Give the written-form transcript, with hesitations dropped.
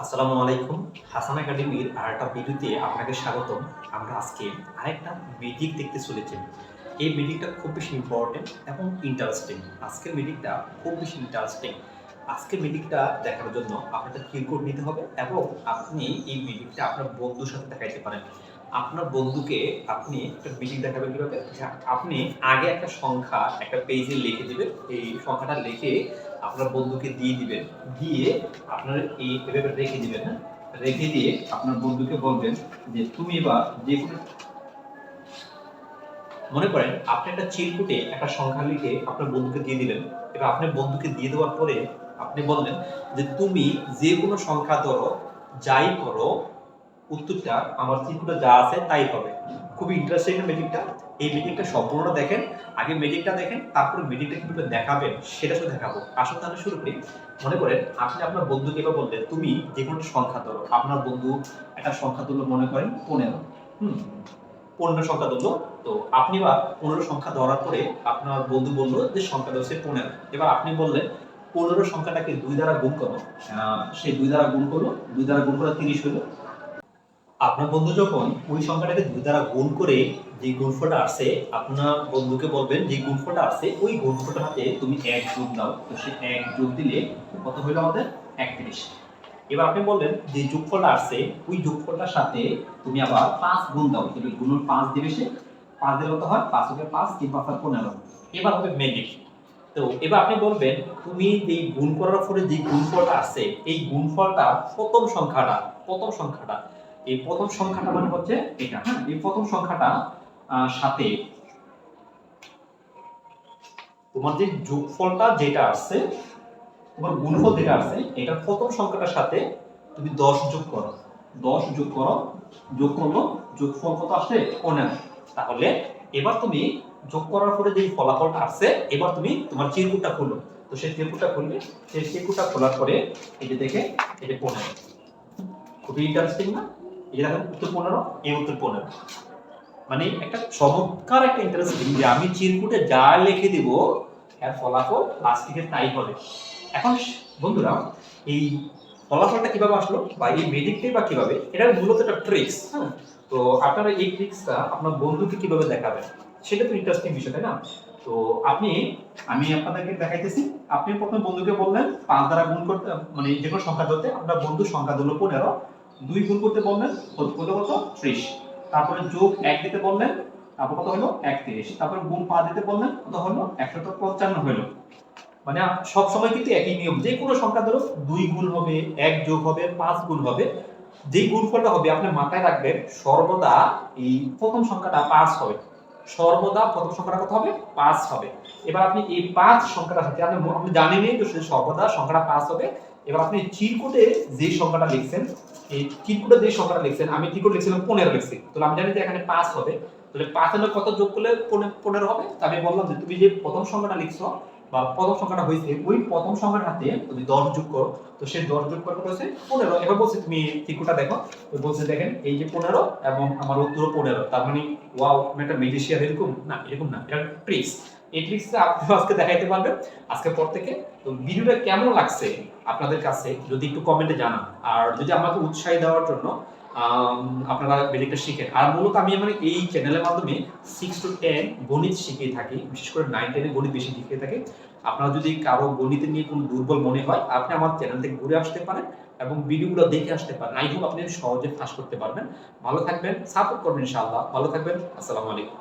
আসসালামু আলাইকুম। হাসান একাডেমির আরেকটা ভিডিওতে আপনাকে স্বাগতম। আমরা আজকে আরেকটা মিটিং দেখতে চলেছি। এই মিটিংটা খুব বেশি ইম্পর্টেন্ট এবং ইন্টারেস্টিং। আজকের মিটিংটা খুব বেশি ইন্টারেস্টিং। আজকের মিটিংটা দেখার জন্য আপনাদের কিউআর কোড নিতে হবে এবং আপনি এই মিটিংটা আপনার বন্ধুর সাথে দেখাইতে পারেন। আপনার বন্ধুকে আপনি একটা মিটিং দেখাবেন কিভাবে? যে আপনি আগে একটা সংখ্যা একটা পেজে লিখে দিবেন। এই সংখ্যাটা লিখে আপনার বন্ধুকে দিয়ে দিবেন। দিয়ে আপনার এভাবে রেখে দিবেন, হ্যাঁ? রেখে দিয়ে আপনার বন্ধুকে বলবেন যে তুমি এবার যে কোনো মনে করেন আপনি একটা চিরকুটে একটা সংখ্যা লিখে আপনার বন্ধুকে দিয়ে দিলেন। এবার আপনার বন্ধুকে দিয়ে দেওয়ার পরে আপনি বললেন যে তুমি যে কোনো সংখ্যা ধরো, যাই করো উত্তরটা আমার চিরকুটে যা আছে তাই হবে। খুবই ইন্টারেস্টিং মিটিংটা। এই মিটিংটা সম্পূর্ণটা দেখেন। আগে মিটিংটা দেখেন, তারপরে মিটিংটা কিভাবে দেখাবেন সেটা শুধু দেখাবো। আসুন তাহলে শুরু করি। মনে করেন আপনি আপনার বন্ধুকে এবার বললেন তুমি যে কোনো সংখ্যা ধরো। আপনার বন্ধু একটা সংখ্যা ধরলো মনে করেন 15। 15 সংখ্যা ধরলো। তো আপনি এবার 15 সংখ্যা ধরার পরে আপনার বন্ধু বলল যে সংখ্যা হচ্ছে 15। এবার আপনি বললেন 15 সংখ্যাটাকে 2 দ্বারা গুণ করো। সেই 2 দ্বারা গুণ করলো, 2 দ্বারা গুণ করে 30 হলো। আপনার বন্ধু যখন ওই সংখ্যাটাকে 2 দ্বারা গুণ করে যে গুণফলটা আসে, আপনার বন্ধুকে বলবেন যে গুণফলটা আসে ওই গুণফলটাতে তুমি 1 যোগ দাও। তো সে 1 যোগ দিলে কত হলো আমাদের 31। এবার আপনি বললেন যে যোগফলটা আসছে ওই যোগফলটার সাথে তুমি আবার 5 গুণ দাও। তাহলে গুণন 5 দিবে সে। 5 দিলে কত হয়? 5 হবে 5, 3 5 15। এবার হবে ম্যাজিক। তো এবার আপনি বলবেন তুমি যে গুণ করার পরে যে গুণফলটা আসছে এই গুণফলটা প্রথম সংখ্যাটা এই প্রথম সংখ্যাটা মানে হচ্ছে এটা, হ্যাঁ? এই প্রথম সংখ্যাটা সাথে তোমার যে যোগফলটা যেটা আসছে, তোমার গুণফল যেটা আসছে এটা প্রথম সংখ্যাটার সাথে তুমি 10 যোগ করো। 10 যোগ করো, যোগ করলো, যোগফল কত আসছে? 15। তাহলে এবার তুমি যোগ করার পরে যে ফলাফলটা আসছে এবার তুমি তোমার চিরকুটটা খুলো। তো সেই চিরকুটটা খুলবে। সেই চিরকুটটা খোলার পরে এই যে দেখে এই যে 15। খুবই ইন্টারেস্টিং না? এই যে দেখেন উত্তর 15, এই উত্তর 15। মানে একটা চমৎকার একটা ইন্টারেস্টিং যে আমি চিরকুটে যা লিখে দিব এর ফলাফল লাস্টে তাই হবে। এখন বন্ধুরা এই ফলাফলটা কিভাবে আসলো বা এই ম্যাজিকটাই বা কিভাবে, এটা মূলত একটা ট্রিক্স, হ্যাঁ? তো আপনারা এই ট্রিক্সটা আপনার বন্ধুকে কিভাবে দেখাবেন সেটা তো ইন্টারেস্টিং বিষয়, তাই না? তো আমি আপনাদেরকে দেখাইতেছি। আপনি প্রথমে বন্ধুকে বললেন 5 দ্বারা গুণ করতে, মানে যে কোনো সংখ্যা ধরতে। আপনার বন্ধুর সংখ্যা হলো 15। 2 গুণ করতে বললেন কত কত 30। তারপরে যোগ 1 দিতে বললেন, তারপর কত হলো 31। তারপর গুণ 5 দিতে বললেন, কত হলো 155 হলো। মানে সব সময় কিন্তু একই নিয়ম। যে কোনো সংখ্যা ধরো 2 গুণ হবে, 1 যোগ হবে, 5 গুণ হবে। যেই গুণফলটা হবে আপনি মাথায় রাখবেন সর্বদা এই প্রথম সংখ্যাটা 5 হবে। সর্বদা প্রথম সংখ্যাটা কত হবে? 5 হবে। এবার আপনি এই 5 সংখ্যাটার সাথে আপনি জানেনই তো সর্বদা সংখ্যাটা 5 হবে। এবার আপনি চিরকুটে যে সংখ্যাটা লিখছেন, এই চিরকুটে যে সংখ্যাটা লিখছেন, আমি চিরকুটে লিখছিলাম 15 লিখছি। তাহলে আমি জানি যে এখানে 5 হবে। তাহলে 5 এর কত যোগ করলে 15 হবে? তা আমি বললাম যে তুমি যে প্রথম সংখ্যাটা লিখছো বা প্রথম সংখ্যাটা হয়েছে ওই প্রথম সংখ্যার সাথে তুমি 10 যোগ করো। তো সেই 10 যোগ করার হচ্ছে 15। এবার বলছে তুমি চিরকুটটা দেখো। তো বলছে দেখেন এই যে 15 এবং আমার উত্তর 15। তার মানে ওয়াও, আমি একটা ম্যাজিশিয়ান। এরকম না, এরকম না, এটা ট্রিক্স। এই ট্রিক্সটা আপনি আজকে দেখাইতে পারবেন আজকের পর থেকে। তো ভিডিওটা কেমন লাগছে আপনাদের কাছে যদি একটু কমেন্টে জানান। আর যদি আমাকে উৎসাহ দেওয়ার জন্য আপনারা বেসিকটা শিখেন। আর মূলত আমি আমার এই চ্যানেলের মাধ্যমে 6 to 10 গণিত শিখিয়ে থাকি। বিশেষ করে 9 10 এ গণিত বেশি শিখিয়ে থাকি। আপনারা যদি কারো গণিত নিয়ে কোনো দুর্বল মনে হয় আপনি আমার চ্যানেল থেকে ঘুরে আসতে পারেন এবং ভিডিওগুলো দেখে আসতে পারেন। আই হোপ আপনি সহজে পাস করতে পারবেন। ভালো থাকবেন, সাপোর্ট করবেন ইনশাআল্লাহ। ভালো থাকবেন। আসসালামু আলাইকুম।